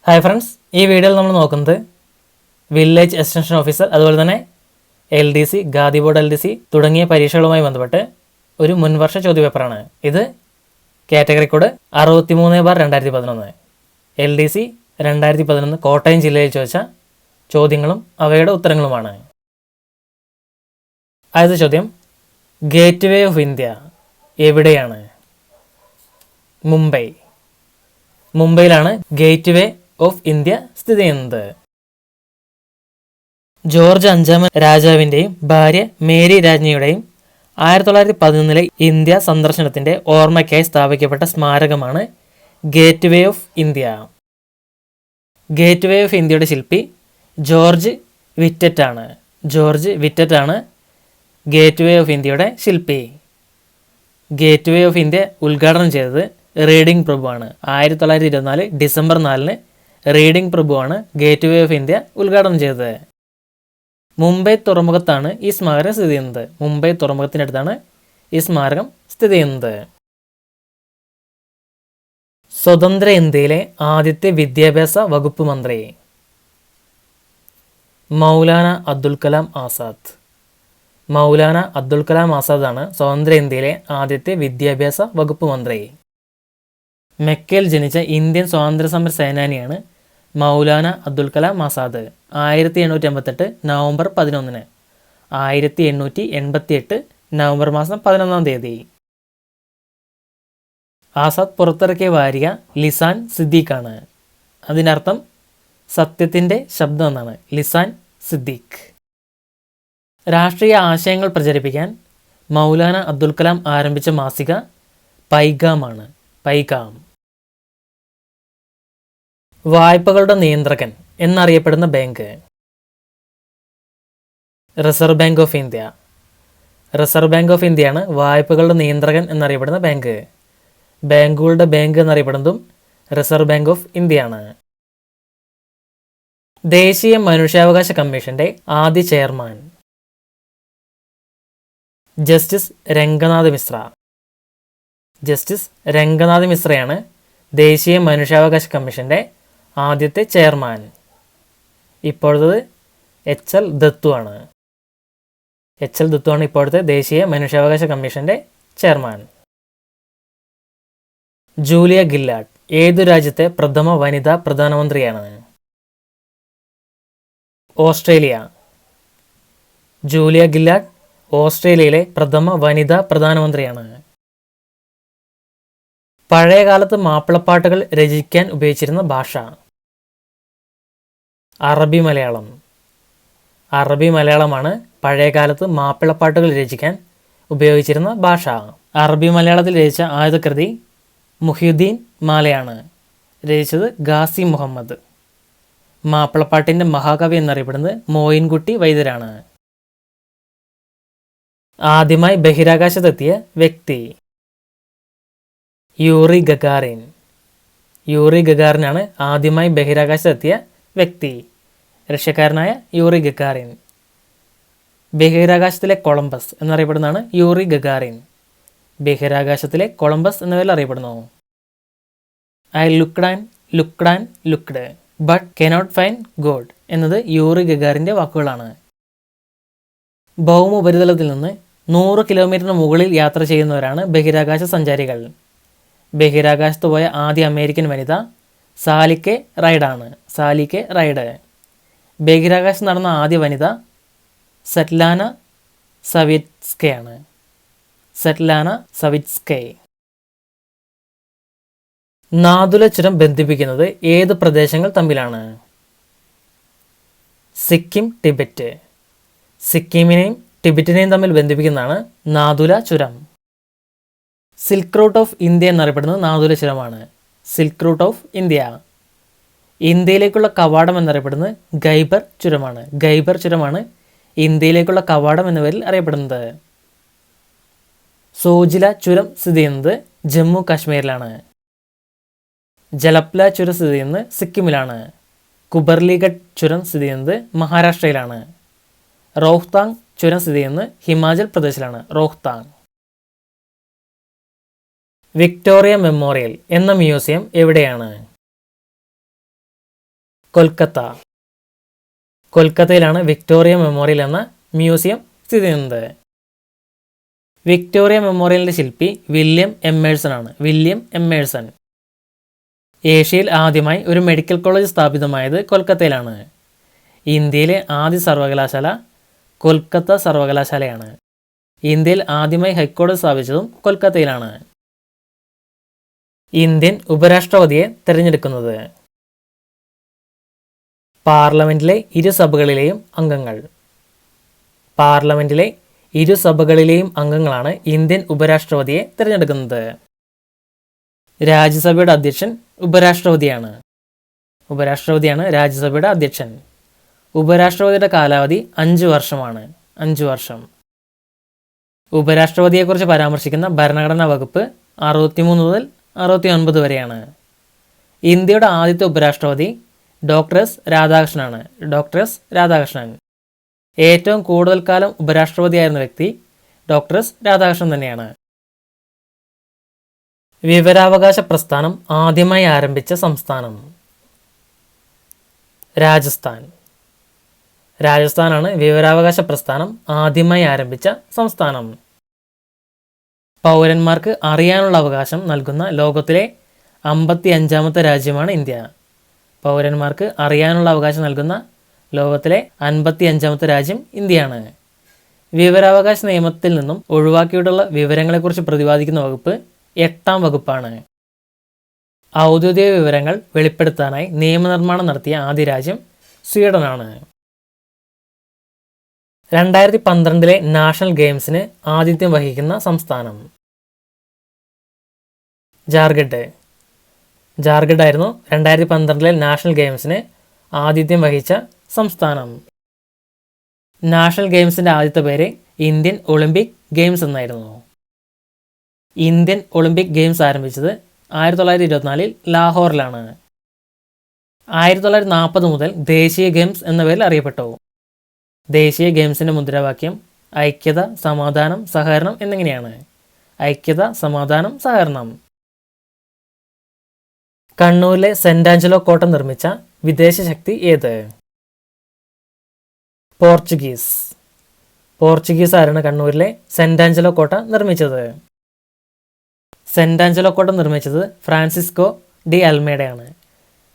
Hi friends, ഈ വീഡിയോയിൽ നമ്മൾ നോക്കുന്നത് വില്ലേജ് എക്സ്റ്റൻഷൻ ഓഫീസർ അതുപോലെ തന്നെ LDC, ഖാദി ബോർഡ് LDC തുടങ്ങിയ പരീക്ഷകളുമായി ബന്ധപ്പെട്ട് ഒരു മുൻവർഷ ചോദ്യപേപ്പറാണ്. ഇത് കാറ്റഗറി കോഡ് 63/2011 LDC 2011 കോട്ടയം ജില്ലയിൽ ചോദിച്ച ചോദ്യങ്ങളും അവയുടെ ഉത്തരങ്ങളുമാണ്. ആദ്യത്തെ ചോദ്യം, ഗേറ്റ് വേ ഓഫ് ഇന്ത്യ എവിടെയാണ്? മുംബൈയിലാണ് ഗേറ്റ് വേ ഓഫ് ഇന്ത്യ സ്ഥിതി ചെയ്യുന്നത്. ജോർജ് അഞ്ചാമൻ രാജാവിൻ്റെയും ഭാര്യ മേരി രാജ്ഞിയുടെയും 1911 ഇന്ത്യ സന്ദർശനത്തിൻ്റെ ഓർമ്മയ്ക്കായി സ്ഥാപിക്കപ്പെട്ട സ്മാരകമാണ് gateway of India. Gateway of ഇന്ത്യയുടെ ശില്പി ജോർജ് വിറ്ററ്റ് ആണ് ഗേറ്റ് വേ ഓഫ് ഇന്ത്യയുടെ ശില്പി. ഗേറ്റ് വേ ഓഫ് ഇന്ത്യ ഉദ്ഘാടനം ചെയ്തത് റീഡിംഗ് പ്രഭുവാണ്. 1924 ഡിസംബർ 4 റീഡിംഗ് പ്രഭുവാണ് ഗേറ്റ് വേ ഓഫ് ഇന്ത്യ ഉദ്ഘാടനം ചെയ്തത്. മുംബൈ തുറമുഖത്താണ് ഈ സ്മാരകം സ്ഥിതി ചെയ്യുന്നത്. മുംബൈ തുറമുഖത്തിനടുത്താണ് ഈ സ്മാരകം സ്ഥിതി ചെയ്യുന്നത്. സ്വതന്ത്ര ഇന്ത്യയിലെ ആദ്യത്തെ വിദ്യാഭ്യാസ വകുപ്പ് മന്ത്രി മൗലാന അബ്ദുൽ കലാം ആസാദാണ് സ്വതന്ത്ര ഇന്ത്യയിലെ ആദ്യത്തെ വിദ്യാഭ്യാസ വകുപ്പ് മന്ത്രി. മെക്കയിൽ ജനിച്ച ഇന്ത്യൻ സ്വാതന്ത്ര്യ സമര സേനാനിയാണ് മൗലാന അബ്ദുൽ കലാം ആസാദ്. 1858 നവംബർ 11, 1888 നവംബർ മാസം 11 ആസാദ് പുറത്തിറക്കിയ വാരിക ലിസാൻ സിദ്ദീഖാണ്. അതിനർത്ഥം സത്യത്തിൻ്റെ ശബ്ദം എന്നാണ്. ലിസാൻ സിദ്ദീഖ്. രാഷ്ട്രീയ ആശയങ്ങൾ പ്രചരിപ്പിക്കാൻ മൗലാന അബ്ദുൽ കലാം ആരംഭിച്ച മാസിക പൈഗാമാണ്. വായ്പകളുടെ നിയന്ത്രകൻ എന്നറിയപ്പെടുന്ന ബാങ്ക് റിസർവ് ബാങ്ക് ഓഫ് ഇന്ത്യയാണ് വായ്പകളുടെ നിയന്ത്രകൻ എന്നറിയപ്പെടുന്ന ബാങ്ക്. ബാങ്കുകളുടെ ബാങ്ക് എന്നറിയപ്പെടുന്നതും റിസർവ് ബാങ്ക് ഓഫ് ഇന്ത്യയാണ്. ദേശീയ മനുഷ്യാവകാശ കമ്മീഷന്റെ ആദ്യ ചെയർമാൻ ജസ്റ്റിസ് രംഗനാഥ് മിശ്രയാണ് ദേശീയ മനുഷ്യാവകാശ കമ്മീഷന്റെ ആദ്യത്തെ ചെയർമാൻ. ഇപ്പോഴത്തെ HL ദത്തുവാണ് ഇപ്പോഴത്തെ ദേശീയ മനുഷ്യാവകാശ കമ്മീഷന്റെ ചെയർമാൻ. ജൂലിയ ഗില്ലാർഡ് ഏതു രാജ്യത്തെ പ്രഥമ വനിതാ പ്രധാനമന്ത്രിയാണ്? ഓസ്ട്രേലിയ. ജൂലിയ ഗില്ലാർഡ് ഓസ്ട്രേലിയയിലെ പ്രഥമ വനിതാ പ്രധാനമന്ത്രിയാണ്. പഴയകാലത്ത് മാപ്പിളപ്പാട്ടുകൾ രചിക്കാൻ ഉപയോഗിച്ചിരുന്ന ഭാഷ അറബി മലയാളമാണ് പഴയകാലത്ത് മാപ്പിളപ്പാട്ടുകൾ രചിക്കാൻ ഉപയോഗിച്ചിരുന്ന ഭാഷ. അറബി മലയാളത്തിൽ രചിച്ച ആദ്യ കൃതി മുഹ്യുദ്ദീൻ മാലയാണ്. രചിച്ചത് ഖാസി മുഹമ്മദ്. മാപ്പിളപ്പാട്ടിൻ്റെ മഹാകവി എന്നറിയപ്പെടുന്നത് മോയിൻകുട്ടി വൈദ്യരാണ്. ആദ്യമായി ബഹിരാകാശത്തെത്തിയ വ്യക്തി യൂറി ഗഗാറിനാണ് ആദ്യമായി ബഹിരാകാശത്തെത്തിയ വ്യക്തി. റഷ്യക്കാരനായ യൂറി ഗഗാറിൻ. ബഹിരാകാശത്തിലെ കൊളംബസ് എന്നറിയപ്പെടുന്നതാണ് യൂറി ഗഗാറിൻ. ബഹിരാകാശത്തിലെ കൊളംബസ് എന്ന പേരിൽ അറിയപ്പെടുന്നു. I looked but cannot find God എന്നത് യൂറി ഗഗാറിൻ്റെ വാക്കുകളാണ്. ഭൗമ ഉപരിതലത്തിൽ നിന്ന് 100 കിലോമീറ്ററിന് മുകളിൽ യാത്ര ചെയ്യുന്നവരാണ് ബഹിരാകാശ സഞ്ചാരികൾ. ബഹിരാകാശത്ത് പോയ ആദ്യ അമേരിക്കൻ വനിത സാലിക്കെ റൈഡ്. ബഹിരാകാശത്ത് നടന്ന ആദ്യ വനിത സെറ്റ്ലാന സവിറ്റ്സ്കെ. നാഥുല ചുരം ബന്ധിപ്പിക്കുന്നത് ഏത് പ്രദേശങ്ങൾ തമ്മിലാണ്? സിക്കിമിനെയും ടിബറ്റിനെയും തമ്മിൽ ബന്ധിപ്പിക്കുന്നതാണ് നാഥുല ചുരം. സിൽക്ക് റൂട്ട് ഓഫ് ഇന്ത്യ എന്നറിയപ്പെടുന്നത് നാഥുല ചുരമാണ്. Silk route of India. ഇന്ത്യയിലേക്കുള്ള കവാടം എന്നറിയപ്പെടുന്നത് ഖൈബർ ചുരമാണ് ഇന്ത്യയിലേക്കുള്ള കവാടം എന്ന പേരിൽ അറിയപ്പെടുന്നത്. സോജില ചുരം സ്ഥിതി ചെയ്യുന്നത് ജമ്മു കാശ്മീരിലാണ്. ജലപ്ല ചുരം സ്ഥിതി ചെയ്യുന്നത് സിക്കിമിലാണ്. കുബർലിഗഡ് ചുരം സ്ഥിതി ചെയ്യുന്നത് മഹാരാഷ്ട്രയിലാണ്. റോഹ്താങ് ചുരം സ്ഥിതി ചെയ്യുന്നത് ഹിമാചൽ പ്രദേശിലാണ്. വിക്ടോറിയ മെമ്മോറിയൽ എന്ന മ്യൂസിയം എവിടെയാണ്? കൊൽക്കത്ത. കൊൽക്കത്തയിലാണ് വിക്ടോറിയ മെമ്മോറിയൽ എന്ന മ്യൂസിയം സ്ഥിതി ചെയ്യുന്നത്. വിക്ടോറിയ മെമ്മോറിയലിൻ്റെ ശില്പി വില്യം എമ്മേഴ്സൺ ആണ്. William Emmerson. ഏഷ്യയിൽ ആദ്യമായി ഒരു മെഡിക്കൽ കോളേജ് സ്ഥാപിതമായത് കൊൽക്കത്തയിലാണ്. ഇന്ത്യയിലെ ആദ്യ സർവകലാശാല കൊൽക്കത്ത സർവകലാശാലയാണ്. ഇന്ത്യയിൽ ആദ്യമായി ഹൈക്കോടതി സ്ഥാപിച്ചതും കൊൽക്കത്തയിലാണ്. ഇന്ത്യൻ ഉപരാഷ്ട്രപതിയെ തിരഞ്ഞെടുക്കുന്നത് പാർലമെന്റിലെ ഇരുസഭകളിലെയും അംഗങ്ങൾ. പാർലമെന്റിലെ ഇരുസഭകളിലെയും അംഗങ്ങളാണ് ഇന്ത്യൻ ഉപരാഷ്ട്രപതിയെ തിരഞ്ഞെടുക്കുന്നത്. രാജ്യസഭയുടെ അധ്യക്ഷൻ ഉപരാഷ്ട്രപതിയാണ്. രാജ്യസഭയുടെ അധ്യക്ഷൻ. ഉപരാഷ്ട്രപതിയുടെ കാലാവധി 5 വർഷമാണ്. 5 വർഷം. ഉപരാഷ്ട്രപതിയെക്കുറിച്ച് പരാമർശിക്കുന്ന ഭരണഘടനാ വകുപ്പ് 63 മുതൽ 69 വരെയാണ്. ഇന്ത്യയുടെ ആദ്യത്തെ ഉപരാഷ്ട്രപതി ഡോക്ടർ എസ് രാധാകൃഷ്ണനാണ്. Doctor S Radhakrishnan. ഏറ്റവും കൂടുതൽ കാലം ഉപരാഷ്ട്രപതിയായിരുന്ന വ്യക്തി ഡോക്ടർ എസ് രാധാകൃഷ്ണൻ തന്നെയാണ്. വിവരാവകാശ പ്രസ്ഥാനം ആദ്യമായി ആരംഭിച്ച സംസ്ഥാനം രാജസ്ഥാൻ. രാജസ്ഥാനാണ് വിവരാവകാശ പ്രസ്ഥാനം ആദ്യമായി ആരംഭിച്ച സംസ്ഥാനം. പൗരന്മാർക്ക് അറിയാനുള്ള അവകാശം നൽകുന്ന ലോകത്തിലെ 55ാമത്തെ രാജ്യമാണ് ഇന്ത്യ. പൗരന്മാർക്ക് അറിയാനുള്ള അവകാശം നൽകുന്ന ലോകത്തിലെ 55ാമത്തെ രാജ്യം ഇന്ത്യയാണ്. വിവരാവകാശ നിയമത്തിൽ നിന്നും ഒഴിവാക്കിയിട്ടുള്ള വിവരങ്ങളെക്കുറിച്ച് പ്രതിപാദിക്കുന്ന വകുപ്പ് 8ാം വകുപ്പാണ്. ഔദ്യോഗിക വിവരങ്ങൾ വെളിപ്പെടുത്താനായി നിയമനിർമ്മാണം നടത്തിയ ആദ്യ രാജ്യം സ്വീഡനാണ്. 2012 നാഷണൽ ഗെയിംസിന് ആതിഥ്യം വഹിക്കുന്ന സംസ്ഥാനം ജാർഖണ്ഡ്. ജാർഖണ്ഡ് ആയിരുന്നു 2012 നാഷണൽ ഗെയിംസിന് ആതിഥ്യം വഹിച്ച സംസ്ഥാനം. നാഷണൽ ഗെയിംസിൻ്റെ ആദ്യത്തെ പേര് ഇന്ത്യൻ ഒളിമ്പിക് ഗെയിംസ് എന്നായിരുന്നു. ഇന്ത്യൻ ഒളിമ്പിക് ഗെയിംസ് ആരംഭിച്ചത് 1924 ലാഹോറിലാണ്. 1940 മുതൽ ദേശീയ ഗെയിംസ് എന്ന പേരിൽ അറിയപ്പെട്ടു. ദേശീയ ഗെയിംസിൻ്റെ മുദ്രാവാക്യം ഐക്യത, സമാധാനം, സഹകരണം എന്നിങ്ങനെയാണ്. ഐക്യത, സമാധാനം, സഹകരണം. കണ്ണൂരിലെ സെന്റ് ആഞ്ചലോ കോട്ട നിർമ്മിച്ച വിദേശ ശക്തി ഏത്? പോർച്ചുഗീസ്. പോർച്ചുഗീസ് ആരാണ് കണ്ണൂരിലെ സെന്റ് ആഞ്ചലോ കോട്ട നിർമ്മിച്ചത്? സെന്റ് ആഞ്ചലോ കോട്ട നിർമ്മിച്ചത് ഫ്രാൻസിസ്കോ ഡി അൽമേഡയാണ്.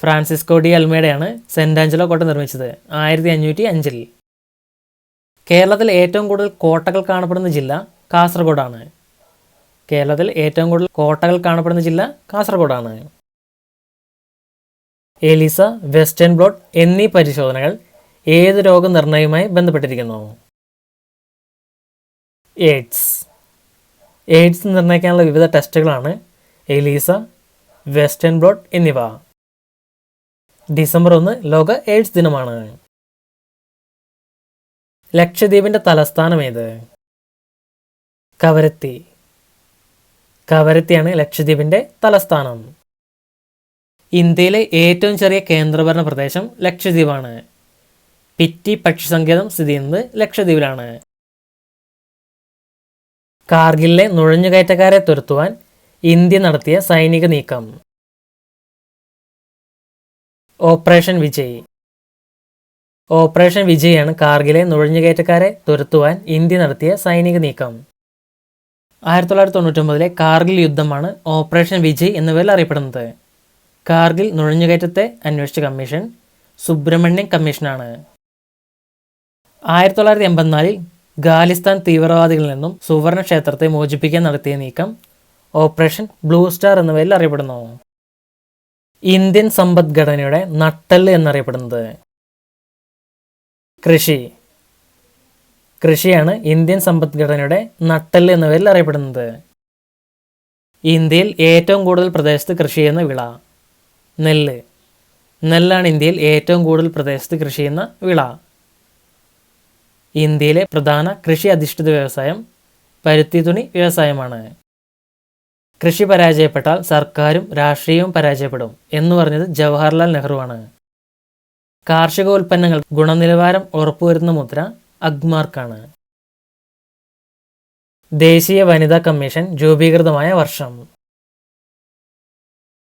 ഫ്രാൻസിസ്കോ ഡി അൽമേഡയാണ് സെന്റ് ആഞ്ചലോ കോട്ട നിർമ്മിച്ചത് 1505. കേരളത്തിൽ ഏറ്റവും കൂടുതൽ കോട്ടകൾ കാണപ്പെടുന്ന ജില്ല കാസർഗോഡാണ്. കേരളത്തിൽ ഏറ്റവും കൂടുതൽ കോട്ടകൾ കാണപ്പെടുന്ന ജില്ല കാസർഗോഡാണ്. എലിസ, വെസ്റ്റേൺ ബ്ലോട്ട് എന്നീ പരിശോധനകൾ ഏത് രോഗനിർണയവുമായി ബന്ധപ്പെട്ടിരിക്കുന്നു? എയ്ഡ്സ്. എയ്ഡ്സ് നിർണ്ണയിക്കാനുള്ള വിവിധ ടെസ്റ്റുകളാണ് എലീസ, വെസ്റ്റേൺ ബ്ലോട്ട് എന്നിവ. ഡിസംബർ 1 ലോക എയ്ഡ്സ് ദിനമാണ്. ലക്ഷദ്വീപിൻ്റെ തലസ്ഥാനം ഏത്? കവരത്തി. കവരത്തിയാണ് ലക്ഷദ്വീപിൻ്റെ തലസ്ഥാനം. ഇന്ത്യയിലെ ഏറ്റവും ചെറിയ കേന്ദ്രഭരണ പ്രദേശം ലക്ഷദ്വീപാണ്. പിറ്റി പക്ഷി സങ്കേതം സ്ഥിതി ചെയ്യുന്നത് ലക്ഷദ്വീപിലാണ്. കാർഗിലിലെ നുഴഞ്ഞുകയറ്റക്കാരെ തുരത്തുവാൻ ഇന്ത്യ നടത്തിയ സൈനിക നീക്കം ഓപ്പറേഷൻ വിജയ്. ഓപ്പറേഷൻ വിജയാണ് കാർഗിലെ നുഴഞ്ഞുകയറ്റക്കാരെ തുരത്തുവാൻ ഇന്ത്യ നടത്തിയ സൈനിക നീക്കം. 1999 കാർഗിൽ യുദ്ധമാണ് ഓപ്പറേഷൻ വിജയ് എന്ന പേരിൽ അറിയപ്പെടുന്നത്. കാർഗിൽ നുഴഞ്ഞുകയറ്റത്തെ അന്വേഷിച്ച കമ്മീഷൻ സുബ്രഹ്മണ്യം കമ്മീഷനാണ്. 1984 ഖാലിസ്ഥാൻ തീവ്രവാദികളിൽ നിന്നും സുവർണ ക്ഷേത്രത്തെ മോചിപ്പിക്കാൻ നടത്തിയ നീക്കം ഓപ്പറേഷൻ ബ്ലൂ സ്റ്റാർ എന്ന പേരിൽ അറിയപ്പെടുന്നു. ഇന്ത്യൻ സമ്പദ്ഘടനയുടെ നട്ടെല്ല് എന്നറിയപ്പെടുന്നത് കൃഷി. കൃഷിയാണ് ഇന്ത്യൻ സമ്പദ്ഘടനയുടെ നട്ടെല്ല് എന്ന പേരിൽ അറിയപ്പെടുന്നത്. ഇന്ത്യയിൽ ഏറ്റവും കൂടുതൽ പ്രദേശത്ത് കൃഷി ചെയ്യുന്ന വിള നെല്ല്. നെല്ലാണ് ഇന്ത്യയിൽ ഏറ്റവും കൂടുതൽ പ്രദേശത്ത് കൃഷി ചെയ്യുന്ന വിള. ഇന്ത്യയിലെ പ്രധാന കൃഷി അധിഷ്ഠിത വ്യവസായം പരുത്തി തുണി വ്യവസായമാണ്. കൃഷി പരാജയപ്പെട്ടാൽ സർക്കാരും രാഷ്ട്രീയവും പരാജയപ്പെടും എന്ന് പറഞ്ഞത് ജവഹർലാൽ നെഹ്റുവാണ്. കാർഷിക ഉൽപ്പന്നങ്ങൾ ഗുണനിലവാരം ഉറപ്പുവരുത്തുന്ന മുദ്ര അഗ്മാർക്കാണ്. ദേശീയ വനിതാ കമ്മീഷൻ രൂപീകൃതമായ വർഷം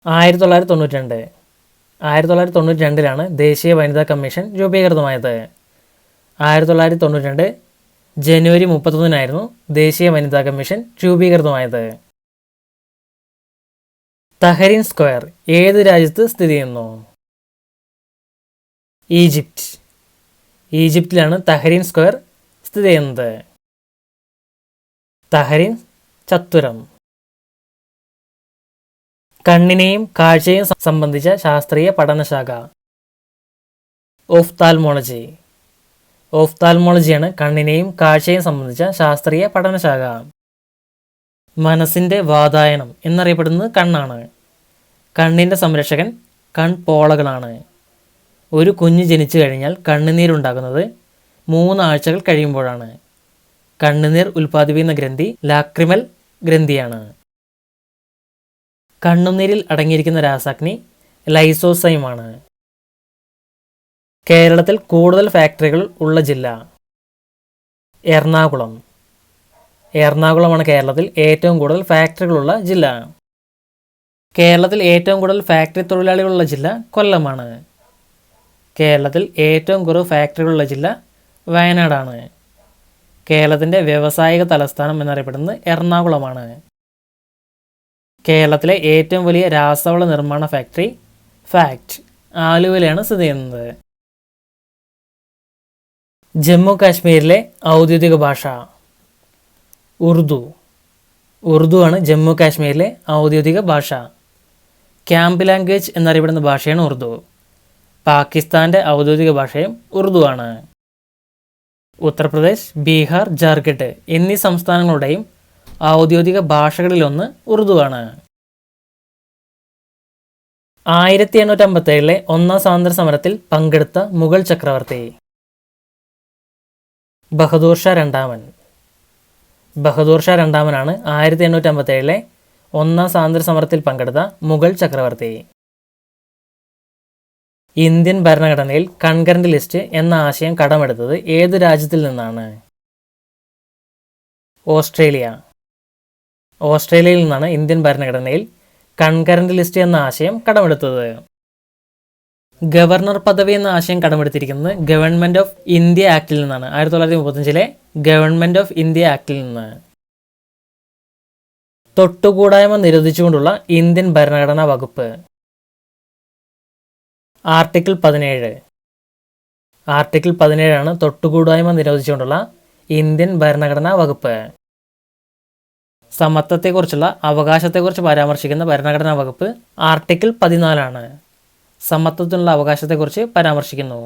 1992. 1992 ദേശീയ വനിതാ കമ്മീഷൻ രൂപീകൃതമായത്. 1992 ജനുവരി 31 ദേശീയ വനിതാ കമ്മീഷൻ രൂപീകൃതമായത്. തഹരീൻ സ്ക്വയർ ഏത് രാജ്യത്ത് സ്ഥിതി ചെയ്യുന്നു? ഈജിപ്റ്റ്. ഈജിപ്തിലാണ് തഹരീൻ സ്ക്വയർ സ്ഥിതി ചെയ്യുന്നത്. തഹരീൻ ചത്വരം. കണ്ണിനെയും കാഴ്ചയും സംബന്ധിച്ച ശാസ്ത്രീയ പഠനശാഖ ഓഫ്താൽമോളജി. ഓഫ്താൽമോളജിയാണ് കണ്ണിനെയും കാഴ്ചയും സംബന്ധിച്ച ശാസ്ത്രീയ പഠനശാഖ. മനസ്സിൻ്റെ വാതായനം എന്നറിയപ്പെടുന്നത് കണ്ണാണ്. കണ്ണിൻ്റെ സംരക്ഷകൻ കൺപോളകളാണ്. ഒരു കുഞ്ഞ് ജനിച്ചു കഴിഞ്ഞാൽ കണ്ണുനീരുണ്ടാകുന്നത് 3 ആഴ്ചകൾ കഴിയുമ്പോഴാണ്. കണ്ണുനീർ ഉൽപ്പാദിപ്പിക്കുന്ന ഗ്രന്ഥി ലാക്രിമൽ ഗ്രന്ഥിയാണ്. കണ്ണുനീരിൽ അടങ്ങിയിരിക്കുന്ന രാസാഗ്നി ലൈസോസൈമാണ്. കേരളത്തിൽ കൂടുതൽ ഫാക്ടറികൾ ഉള്ള ജില്ല എറണാകുളം. എറണാകുളമാണ് കേരളത്തിൽ ഏറ്റവും കൂടുതൽ ഫാക്ടറികളുള്ള ജില്ല. കേരളത്തിൽ ഏറ്റവും കൂടുതൽ ഫാക്ടറി തൊഴിലാളികളുള്ള ജില്ല കൊല്ലമാണ്. കേരളത്തിൽ ഏറ്റവും കുറവ് ഫാക്ടറികളുള്ള ജില്ല വയനാടാണ്. കേരളത്തിൻ്റെ വ്യാവസായിക തലസ്ഥാനം എന്നറിയപ്പെടുന്നത് എറണാകുളമാണ്. കേരളത്തിലെ ഏറ്റവും വലിയ രാസവള നിർമ്മാണ ഫാക്ടറി ഫാക്ട് ആലുവയിലാണ് സ്ഥിതി ചെയ്യുന്നത്. ജമ്മു കാശ്മീരിലെ ഔദ്യോഗിക ഭാഷ ഉറുദു. ഉറുദുവാണ് ജമ്മു കാശ്മീരിലെ ഔദ്യോഗിക ഭാഷ. ക്യാമ്പ് ലാംഗ്വേജ് എന്നറിയപ്പെടുന്ന ഭാഷയാണ് ഉറുദു. പാകിസ്ഥാൻ്റെ ഔദ്യോഗിക ഭാഷയും ഉറുദുവാണ്. ഉത്തർപ്രദേശ്, ബീഹാർ, ജാർഖണ്ഡ് എന്നീ സംസ്ഥാനങ്ങളുടെയും ഔദ്യോഗിക ഭാഷകളിലൊന്ന് ഉറുദുവാണ്. 1857 ഒന്നാം സ്വാതന്ത്ര്യ സമരത്തിൽ പങ്കെടുത്ത മുഗൾ ചക്രവർത്തി ബഹദൂർ ഷാ രണ്ടാമൻ. ബഹദൂർ ഷാ രണ്ടാമനാണ് 1857 ഒന്നാം സ്വാതന്ത്ര്യ സമരത്തിൽ പങ്കെടുത്ത മുഗൾ ചക്രവർത്തി. ഇന്ത്യൻ ഭരണഘടനയിൽ കൺകറന്റ് ലിസ്റ്റ് എന്ന ആശയം കടമെടുത്തത് ഏത് രാജ്യത്തിൽ നിന്നാണ്? ഓസ്ട്രേലിയ. ഓസ്ട്രേലിയയിൽ നിന്നാണ് ഇന്ത്യൻ ഭരണഘടനയിൽ കൺകറന്റ് ലിസ്റ്റ് എന്ന ആശയം കടമെടുത്തത്. ഗവർണർ പദവി എന്ന ആശയം കടമെടുത്തിരിക്കുന്നത് ഗവൺമെൻറ് ഓഫ് ഇന്ത്യ ആക്ടിൽ നിന്നാണ്. 1935 ഗവൺമെൻറ് ഓഫ് ഇന്ത്യ ആക്ടിൽ നിന്ന്. തൊട്ടുകൂടായ്മ നിരോധിച്ചുകൊണ്ടുള്ള ഇന്ത്യൻ ഭരണഘടനാ വകുപ്പ് ആർട്ടിക്കിൾ 17. ആർട്ടിക്കിൾ 17 തൊട്ടുകൂടായ്മ നിരോധിച്ചുകൊണ്ടുള്ള ഇന്ത്യൻ ഭരണഘടനാ വകുപ്പ്. സമത്വത്തെക്കുറിച്ചുള്ള അവകാശത്തെക്കുറിച്ച് പരാമർശിക്കുന്ന ഭരണഘടനാ വകുപ്പ് ആർട്ടിക്കിൾ 14. സമത്വത്തിനുള്ള അവകാശത്തെക്കുറിച്ച് പരാമർശിക്കുന്നു.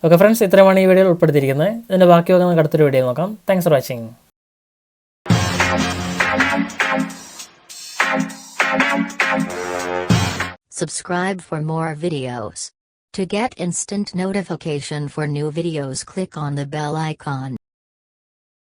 ഓക്കെ ഫ്രണ്ട്സ്, ഇത്രയുമാണ് ഈ വീഡിയോയിൽ ഉൾപ്പെടുത്തിയിരിക്കുന്നത്. ഇതിൻ്റെ ബാക്കി നമുക്ക് അടുത്തൊരു വീഡിയോ നോക്കാം. Thanks for watching. Subscribe for more videos. To get instant notification for new videos, click on the bell icon.